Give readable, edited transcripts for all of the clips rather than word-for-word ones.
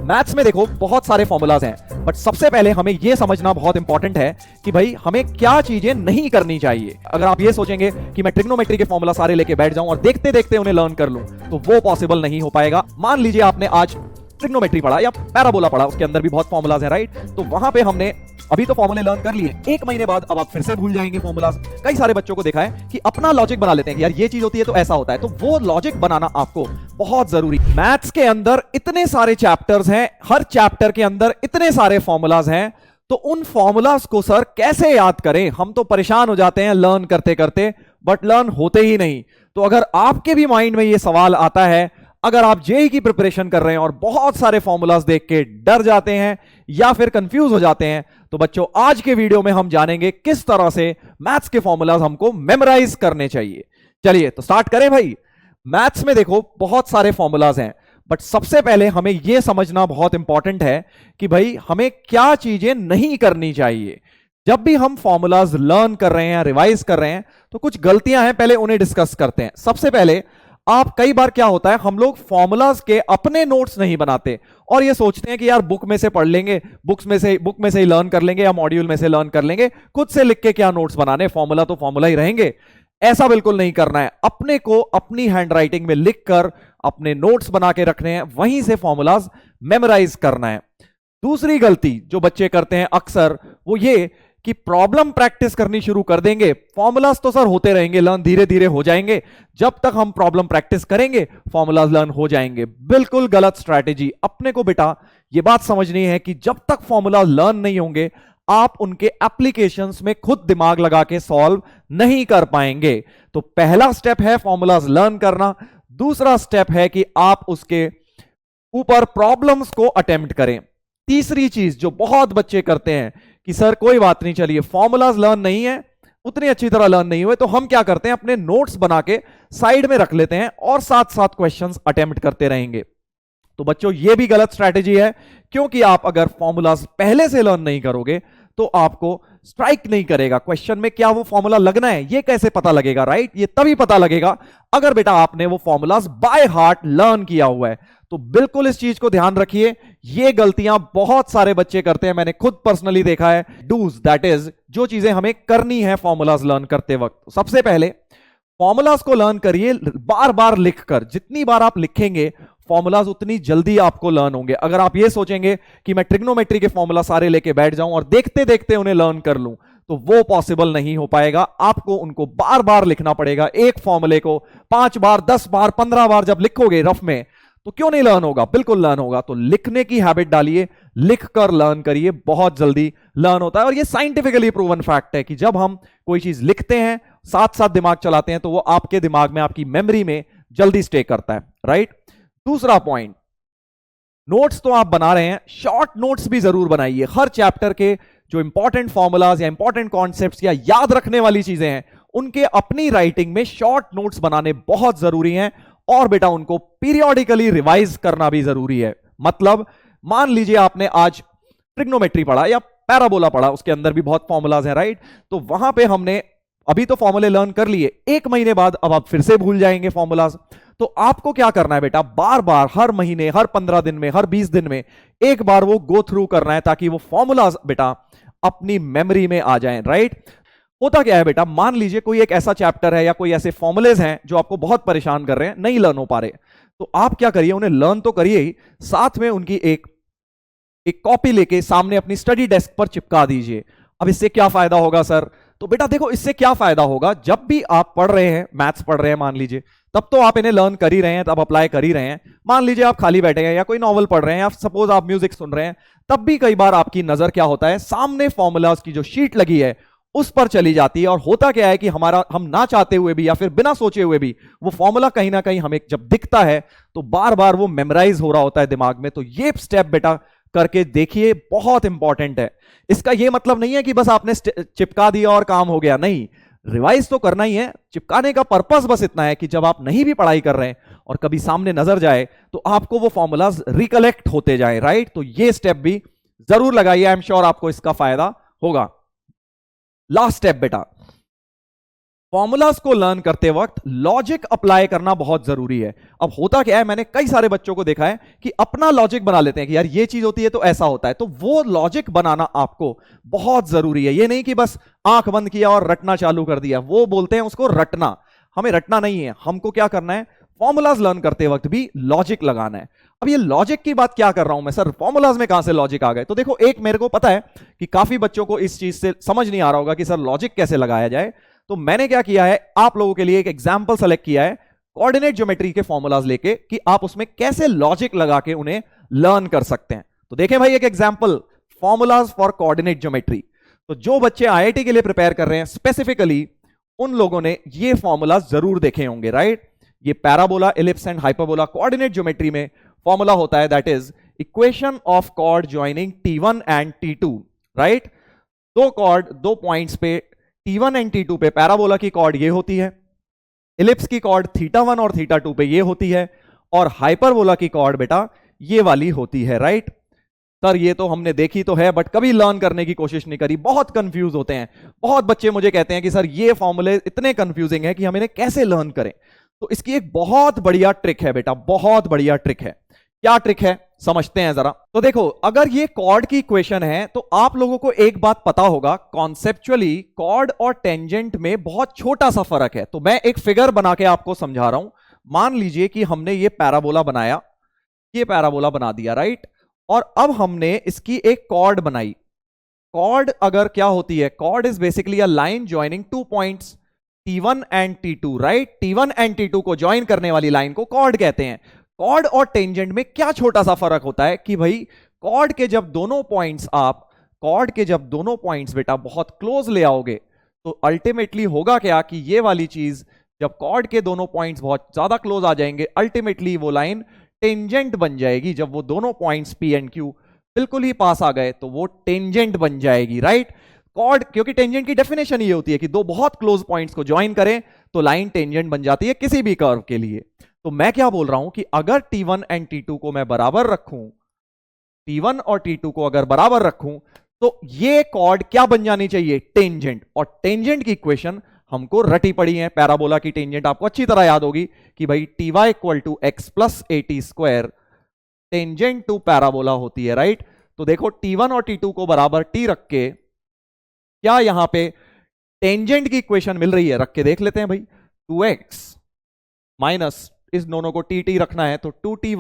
Maths में देखो बहुत सारे फॉर्मूलाज हैं, बट सबसे पहले हमें यह समझना बहुत इंपॉर्टेंट है कि भाई हमें क्या चीजें नहीं करनी चाहिए। अगर आप ये सोचेंगे कि मैं ट्रिग्नोमेट्री के फॉर्मूला सारे लेके बैठ जाऊं और देखते देखते उन्हें लर्न कर लूं, तो वो पॉसिबल नहीं हो पाएगा। मान लीजिए आपने आज ट्रिग्नोमेट्री पढ़ा या पैराबोला पढ़ा, उसके अंदर भी बहुत फॉर्मूलाज हैं, राइट? तो वहां पे हमने अभी तो फॉर्मूले लर्न कर लिए, एक महीने बाद अब आप फिर से भूल जाएंगे फॉर्मूलाज। कई सारे बच्चों को देखा है कि अपना लॉजिक बना लेते हैं कि यार ये चीज होती है तो ऐसा होता है, तो वो लॉजिक बनाना आपको बहुत जरूरी। मैथ्स के अंदर इतने सारे चैप्टर्स हैं, हर चैप्टर के अंदर इतने सारे फॉर्मूलाज हैं, तो उन फॉर्मूलाज को सर कैसे याद करें? हम तो परेशान हो जाते हैं लर्न करते करते, बट लर्न होते ही नहीं। तो अगर आपके भी माइंड में ये सवाल आता है, अगर आप जेई की प्रिपरेशन कर रहे हैं और बहुत सारे फॉर्मूलाज देख के डर जाते हैं या फिर कंफ्यूज हो जाते हैं, तो बच्चों आज के वीडियो में हम जानेंगे किस तरह से मैथ्स के फॉर्मूलाज हमको मेमोराइज करने चाहिए। चलिए तो स्टार्ट करें भाई। मैथ्स में देखो बहुत सारे फॉर्मूलाज हैं, बट सबसे पहले हमें यह समझना बहुत इंपॉर्टेंट है कि भाई हमें क्या चीजें नहीं करनी चाहिए। जब भी हम फॉर्मूलाज लर्न कर रहे हैं, रिवाइज कर रहे हैं, तो कुछ गलतियां हैं, पहले उन्हें डिस्कस करते हैं। सबसे पहले आप कई बार क्या होता है, हम लोग फॉर्मूलाज के अपने नोट्स नहीं बनाते और ये सोचते हैं कि यार बुक में से पढ़ लेंगे, बुक में से ही लर्न कर लेंगे या मॉड्यूल में से लर्न कर लेंगे, खुद से लिख के क्या नोट्स बनाने, फॉर्मूला तो फॉर्मूला ही रहेंगे। ऐसा बिल्कुल नहीं करना है। अपने को अपनी हैंडराइटिंग में लिखकर अपने नोट्स बना के रखने हैं, वहीं से फॉर्मूलाज मेमोराइज करना है। दूसरी गलती जो बच्चे करते हैं अक्सर, वो ये कि प्रॉब्लम प्रैक्टिस करनी शुरू कर देंगे। फॉर्मूलाज तो सर होते रहेंगे, लर्न धीरे धीरे हो जाएंगे, जब तक हम प्रॉब्लम प्रैक्टिस करेंगे फॉर्मूलाज लर्न हो जाएंगे। बिल्कुल गलत स्ट्रैटेजी। अपने को बेटा यह बात समझनी है कि जब तक फॉर्मूलाज लर्न नहीं होंगे, आप उनके एप्लीकेशंस में खुद दिमाग लगा के सॉल्व नहीं कर पाएंगे। तो पहला स्टेप है फॉर्मूलाज लर्न करना। दूसरा स्टेप है कि आप उसके ऊपर प्रॉब्लम्स को अटेम्प्ट करें। तीसरी चीज जो बहुत बच्चे करते हैं कि सर कोई बात नहीं, चलिए फॉर्मूलाज लर्न नहीं है, उतनी अच्छी तरह लर्न नहीं हुए, तो हम क्या करते हैं, अपने नोट्स बना के साइड में रख लेते हैं और साथ साथ क्वेश्चंस अटेम्प्ट करते रहेंगे। तो बच्चों ये भी गलत स्ट्रैटेजी है, क्योंकि आप अगर फॉर्मूलाज पहले से लर्न नहीं करोगे तो आपको स्ट्राइक नहीं करेगा क्वेश्चन में क्या वो फॉर्मूला लगना है, ये कैसे पता लगेगा, राइट? ये तभी पता लगेगा अगर बेटा आपने वो फॉर्मूलाज बाय हार्ट लर्न किया हुआ है। तो बिल्कुल इस चीज को ध्यान रखिए। ये गलतियां बहुत सारे बच्चे करते हैं, मैंने खुद पर्सनली देखा है। डूज, दैट इज जो चीजें हमें करनी है फॉर्मूलाज लर्न करते वक्त। सबसे पहले फॉर्मूलाज को लर्न करिए बार बार लिखकर। जितनी बार आप लिखेंगे फॉर्मूलाज उतनी जल्दी आपको लर्न होंगे। अगर आप ये सोचेंगे कि मैं ट्रिग्नोमेट्री के फॉर्मूला सारे लेके बैठ जाऊं और देखते देखते उन्हें लर्न कर लूं, तो वो पॉसिबल नहीं हो पाएगा। आपको उनको बार बार लिखना पड़ेगा। एक फॉर्मूले को 5 बार, 10 बार, 15 बार जब लिखोगे रफ में, तो क्यों नहीं लर्न होगा? बिल्कुल लर्न होगा। तो लिखने की हैबिट डालिए, लिखकर लर्न करिए, बहुत जल्दी लर्न होता है। और ये साइंटिफिकली प्रूवन फैक्ट है कि जब हम कोई चीज लिखते हैं, साथ साथ दिमाग चलाते हैं, तो वो आपके दिमाग में, आपकी मेमोरी में जल्दी स्टे करता है, राइट? दूसरा पॉइंट, नोट्स तो आप बना रहे हैं, शॉर्ट नोट्स भी जरूर बनाइए। हर चैप्टर के जो इंपॉर्टेंट फॉर्मूलाज या इंपॉर्टेंट कॉन्सेप्ट्स या याद रखने वाली चीजें हैं, उनके अपनी राइटिंग में शॉर्ट नोट्स बनाने बहुत जरूरी हैं। और बेटा उनको पीरियोडिकली रिवाइज करना भी जरूरी है। मतलब मान लीजिए आपने आज ट्रिग्नोमेट्री पढ़ा या पैराबोला पढ़ा, उसके अंदर भी बहुत फॉर्मूलाज हैं, राइट? तो वहां पे हमने अभी तो फॉर्मूले लर्न कर लिए, एक महीने बाद अब आप फिर से भूल जाएंगे फॉर्मूलाज। तो आपको क्या करना है बेटा, बार बार, हर महीने, हर 15 दिन में, हर 20 दिन में एक बार वो गो थ्रू करना है, ताकि वो फॉर्मूलाज बेटा अपनी मेमोरी में आ जाएं, राइट? होता क्या है बेटा, मान लीजिए कोई एक ऐसा चैप्टर है या कोई ऐसे फॉर्मूलेज हैं जो आपको बहुत परेशान कर रहे हैं, नहीं लर्न हो पा रहे, तो आप क्या करिए, उन्हें लर्न तो करिए ही, साथ में उनकी एक कॉपी लेके सामने अपनी स्टडी डेस्क पर चिपका दीजिए। अब इससे क्या फायदा होगा सर? तो बेटा देखो इससे क्या फायदा होगा, जब भी आप पढ़ रहे हैं, मैथ्स पढ़ रहे हैं मान लीजिए, तब तो आप इन्हें लर्न कर ही रहे हैं, तब अप्लाई कर ही रहे हैं। मान लीजिए आप खाली बैठे हैं या कोई नॉवल पढ़ रहे हैं या सपोज आप म्यूजिक सुन रहे हैं, तब भी कई बार आपकी नजर क्या होता है, सामने फॉर्मूलाज की जो शीट लगी है उस पर चली जाती है। और होता क्या है कि हम ना चाहते हुए भी या फिर बिना सोचे हुए भी वो फॉर्मूला कहीं ना कहीं हमें जब दिखता है तो बार बार वो मेमोराइज हो रहा होता है दिमाग में। तो ये स्टेप बेटा करके देखिए, बहुत इंपॉर्टेंट है। इसका ये मतलब नहीं है कि बस आपने चिपका दिया और काम हो गया, नहीं, रिवाइज तो करना ही है। चिपकाने का पर्पस बस इतना है कि जब आप नहीं भी पढ़ाई कर रहे हैं और कभी सामने नजर जाए तो आपको वो फॉर्मूलाज रिकलेक्ट होते जाए, राइट? तो ये स्टेप भी जरूर लगाइए, आई एम श्योर आपको इसका फायदा होगा। लास्ट स्टेप बेटा, फॉर्मूलाज को लर्न करते वक्त लॉजिक अप्लाई करना बहुत जरूरी है। अब होता क्या है, मैंने कई सारे बच्चों को देखा है कि अपना लॉजिक बना लेते हैं कि यार ये चीज होती है तो ऐसा होता है, तो वो लॉजिक बनाना आपको बहुत जरूरी है। ये नहीं कि बस आंख बंद किया और रटना चालू कर दिया, वो बोलते हैं उसको रटना। हमें रटना नहीं है, हमको क्या करना है, फॉर्मूलाज लर्न करते वक्त भी लॉजिक लगाना है। अब ये लॉजिक की बात क्या कर रहा हूं मैं, सर फॉर्मूलाज में कहां से लॉजिक आ गए? तो देखो, एक मेरे को पता है कि काफी बच्चों को इस चीज से समझ नहीं आ रहा होगा कि सर लॉजिक कैसे लगाया जाए। तो मैंने क्या किया है, आप लोगों के लिए एक एग्जाम्पल सेलेक्ट किया है कोऑर्डिनेट ज्योमेट्री के फॉर्मूलाज लेके, कि आप उसमें कैसे लॉजिक लगा के उन्हें लर्न कर सकते हैं। तो देखें भाई, एक example, formulas for coordinate geometry. तो जो बच्चे आईआईटी के लिए प्रिपेयर कर रहे हैं स्पेसिफिकली, उन लोगों ने ये फॉर्मूलाज जरूर देखे होंगे, राइट? ये parabola, ellipse and hyperbola coordinate geometry में फॉर्मूला होता है, that is equation of chord joining T1 and T2, right? दो कॉर्ड, दो पॉइंट्स पे T1 एंड T2 पे पैराबोला की कॉर्ड ये होती है, इलिप्स की कॉर्ड θ1 और θ2 पे ये होती है, और हाइपरबोला की कॉर्ड बेटा ये वाली होती है, राइट? सर ये तो हमने देखी तो है बट कभी लर्न करने की कोशिश नहीं करी, बहुत कंफ्यूज होते हैं। बहुत बच्चे मुझे कहते हैं कि सर ये फॉर्मूले इतने कंफ्यूजिंग है कि हम इन्हें कैसे लर्न करें। तो इसकी एक बहुत बढ़िया ट्रिक है बेटा, बहुत बढ़िया ट्रिक है। क्या ट्रिक है समझते हैं जरा। तो देखो, अगर ये कॉर्ड की इक्वेशन है तो आप लोगों को एक बात पता होगा, कॉन्सेप्चुअली कॉर्ड और टेंजेंट में बहुत छोटा सा फर्क है। तो मैं एक फिगर बना के आपको समझा रहा हूं। मान लीजिए कि हमने ये पैराबोला बनाया, ये पैराबोला बना दिया, राइट? और अब हमने इसकी एक कॉर्ड बनाई। कॉर्ड अगर क्या होती है, chord is basically a line joining two points T1 and T2, right? T1 and T2 को ज्वाइन करने वाली लाइन को कॉर्ड कहते हैं। कॉर्ड और टेंजेंट में क्या छोटा सा फर्क होता है कि भाई कॉर्ड के जब दोनों पॉइंट्स बेटा बहुत क्लोज ले आओगे, तो अल्टीमेटली होगा क्या कि ये वाली चीज, जब कॉर्ड के दोनों पॉइंट्स बहुत ज्यादा क्लोज आ जाएंगे, अल्टीमेटली वो लाइन टेंजेंट बन जाएगी। जब वो दोनों पॉइंट्स P एंड Q बिल्कुल ही पास आ गए तो वो टेंजेंट बन जाएगी, राइट? कॉर्ड, क्योंकि टेंजेंट की डेफिनेशन ये होती है कि दो बहुत क्लोज पॉइंट्स को ज्वाइन करें तो लाइन टेंजेंट बन जाती है किसी भी कर्व के लिए। तो मैं क्या बोल रहा हूं कि अगर T1 एंड T2 को मैं बराबर रखूं, T1 और T2 को अगर बराबर रखूं, तो ये कॉर्ड क्या बन जानी चाहिए, टेंजेंट। और टेंजेंट की इक्वेशन हमको रटी पड़ी है, पैराबोला की टेंजेंट आपको अच्छी तरह याद होगी कि भाई ty equal to x plus AT square tangent to parabola होती है, राइट? तो देखो T1 और T2 को बराबर T रख के क्या यहां पे टेंजेंट की इक्वेशन मिल रही है, रख के देख लेते हैं भाई। 2x माइनस, इस दोनों को टी रखना है तो 2ty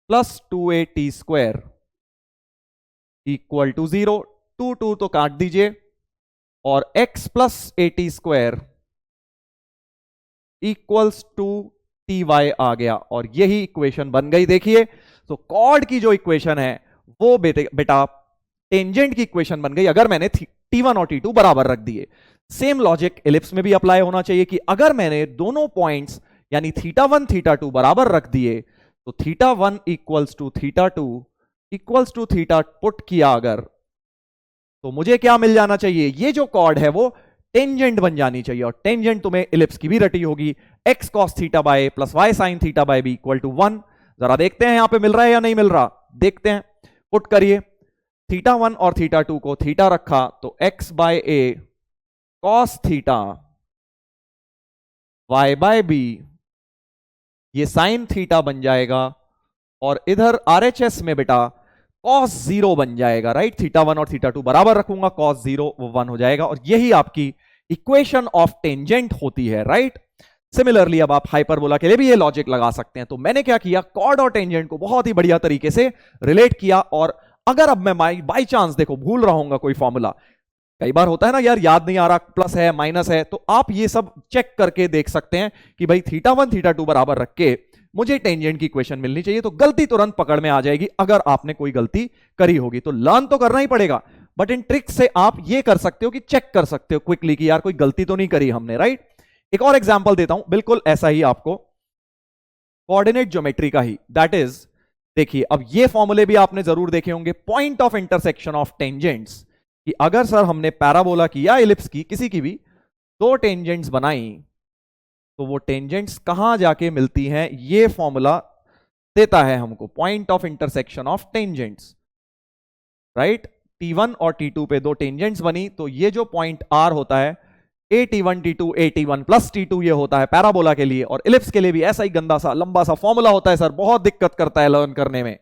plus 2AT square equal to 0। 2 तो काट दीजिए, और x plus AT square equals to ty आ गया, और यही इक्वेशन बन गई। देखिए, तो कॉर्ड की जो इक्वेशन है वो बेटा टेंजेंट की इक्वेशन बन गई अगर मैंने T1 और T2 बराबर रख दिए। सेम लॉजिक इलिप्स में भी अप्लाई होना चाहिए कि अगर मैंने दोनों पॉइंट्स यानी θ1 θ2 बराबर रख दिए, तो θ1 equals to θ2 equals to θ put किया अगर, तो मुझे क्या मिल जाना चाहिए, ये जो कॉर्ड है वो टेंजेंट बन जानी चाहिए। और टेंजेंट तुम्हें इलिप्स की भी रटी होगी, x cos theta by plus y sin theta by b equal to 1। जरा देखते हैं यहां पे मिल रहा है या नहीं मिल रहा, देखते हैं। पुट करिए, θ1 और θ2 को थीटा रखा तो x by a cos theta y by b ये sin थीटा बन जाएगा, और इधर RHS में बेटा cos 0 बन जाएगा, राइट? θ1 और θ2 बराबर रखूंगा, cos 0 वो 1 हो जाएगा, और यही आपकी इक्वेशन ऑफ टेंजेंट होती है, राइट? सिमिलरली अब आप हाइपरबोला के लिए भी ये लॉजिक लगा सकते हैं। तो मैंने क्या किया, कॉर्ड और टेंजेंट को बहुत ही बढ़िया तरीके से रिलेट किया। और अगर अब मैं बाई चांस देखो भूल रहा हूं कोई फॉर्मूला, कई बार होता है ना यार, याद नहीं आ रहा, प्लस है माइनस है, तो आप ये सब चेक करके देख सकते हैं कि भाई θ1 θ2 बराबर रख के मुझे टेंजेंट की इक्वेशन मिलनी चाहिए। तो गलती तुरंत पकड़ में आ जाएगी अगर आपने कोई गलती करी होगी। तो लर्न तो करना ही पड़ेगा, बट इन ट्रिक्स से आप ये कर सकते हो कि चेक कर सकते हो क्विकली कि यार कोई गलती तो नहीं करी हमने, राइट? एक और एग्जांपल देता हूं, बिल्कुल ऐसा ही आपको कोऑर्डिनेट ज्योमेट्री का ही, दैट इज, देखिए अब ये फॉर्मूले भी आपने जरूर देखे होंगे, point of intersection of tangents, कि अगर सर हमने पैराबोला की या इलिप्स की किसी की भी दो टेंजेंट्स बनाई, तो वो टेंजेंट्स कहां जाके मिलती हैं, ये फॉर्मूला देता है हमको, point of intersection of tangents, right? T1 और T2 पे दो टेंजेंट्स बनी, तो ये जो पॉइंट R होता है AT1 T2 AT1 plus T2 ये होता है पैराबोला के लिए, और इलिप्स के लिए भी ऐसा ही गंदा सा लंबा सा फॉर्मूला होता है सर, बहुत दिक्कत करता है लर्न करने में,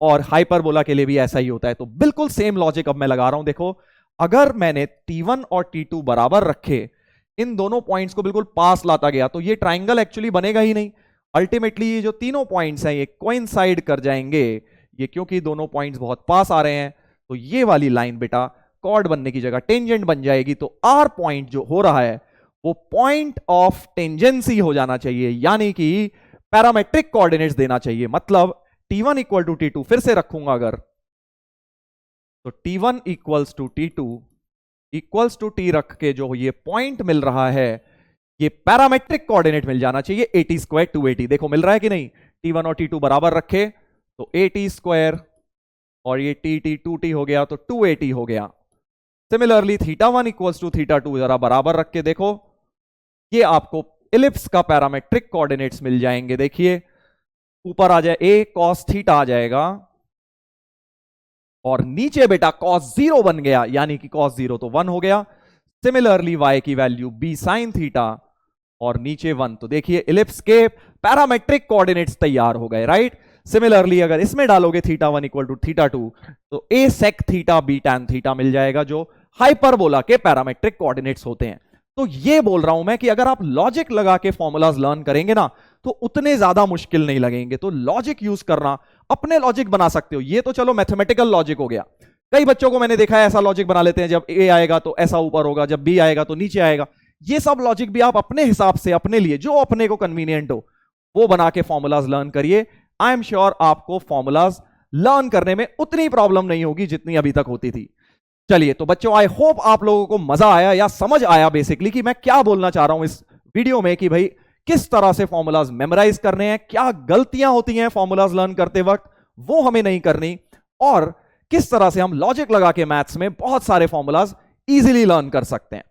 और हाइपरबोला के लिए भी ऐसा ही होता है। तो बिल्कुल सेम लॉजिक अब मैं लगा रहा हूं। देखो, अगर मैंने T1 और T2 बराबर रखे, इन दोनों पॉइंट्स को बिल्कुल पास लाता गया, तो ये ट्राइंगल एक्चुअली बनेगा ही नहीं। अल्टीमेटली ये जो तीनों पॉइंट्स हैं ये कोइंसाइड कर जाएंगे, ये क्योंकि दोनों पॉइंट्स बहुत पास आ रहे हैं, तो ये वाली लाइन बेटा कॉर्ड बनने की जगह टेंजेंट बन जाएगी। तो आर पॉइंट जो हो रहा है वो पॉइंट ऑफ टेंजेंसी हो जाना चाहिए, यानी कि पैरामेट्रिक कोऑर्डिनेट्स देना चाहिए। मतलब T1 इक्वल टू T2 फिर से रखूंगा अगर, तो T1 equals to T2 equals to T रख के जो ये पॉइंट मिल रहा है, ये पैरामेट्रिक कोऑर्डिनेट मिल जाना चाहिए AT स्क्वायर 2AT। देखो मिल रहा है कि नहीं, T1 और T2 बराबर रखे तो AT स्क्वायर, और ये TT 2T हो गया तो 2AT हो गया। सिमिलरली θ1 इक्वल्स टू θ2 जरा बराबर रख के देखो, ये आपको इलिप्स का पैरामेट्रिक कोऑर्डिनेट्स मिल जाएंगे। देखिए ऊपर आ जाए a cos θ आ जाएगा, और नीचे बेटा cos 0 बन गया, यानी कि cos 0 तो 1 हो गया। सिमिलरली y की वैल्यू b sin θ, और नीचे 1। तो देखिए इलिप्स के पैरामेट्रिक कोऑर्डिनेट्स तैयार हो गए, राइट। सिमिलरली अगर इसमें डालोगे θ1 इक्वल टू θ2 तो a sec θ b tan θ मिल जाएगा, जो हाइपरबोला के पैरामेट्रिक कोऑर्डिनेट्स होते हैं। तो ये बोल रहा हूं मैं कि अगर आप लॉजिक लगा के फॉर्मूलाज लर्न करेंगे ना, तो उतने ज्यादा मुश्किल नहीं लगेंगे। तो लॉजिक यूज करना, अपने लॉजिक बना सकते हो। ये तो चलो मैथमेटिकल लॉजिक हो गया। कई बच्चों को मैंने देखा है ऐसा लॉजिक बना लेते हैं, जब ए आएगा तो ऐसा ऊपर होगा, जब बी आएगा तो नीचे आएगा। ये सब लॉजिक भी आप अपने हिसाब से, अपने लिए जो अपने को कन्वीनियंट हो वो बना के फॉर्मूलाज लर्न करिए। आई एम श्योर आपको फॉर्मूलाज लर्न करने में उतनी प्रॉब्लम नहीं होगी जितनी अभी तक होती थी। चलिए तो बच्चों, आई होप आप लोगों को मजा आया या समझ आया बेसिकली कि मैं क्या बोलना चाह रहा हूं इस वीडियो में, कि भाई किस तरह से फॉर्मूलाज मेमोराइज करने हैं, क्या गलतियां होती हैं फॉर्मूलाज लर्न करते वक्त वो हमें नहीं करनी, और किस तरह से हम लॉजिक लगा के मैथ्स में बहुत सारे फॉर्मूलाज इजीली लर्न कर सकते हैं।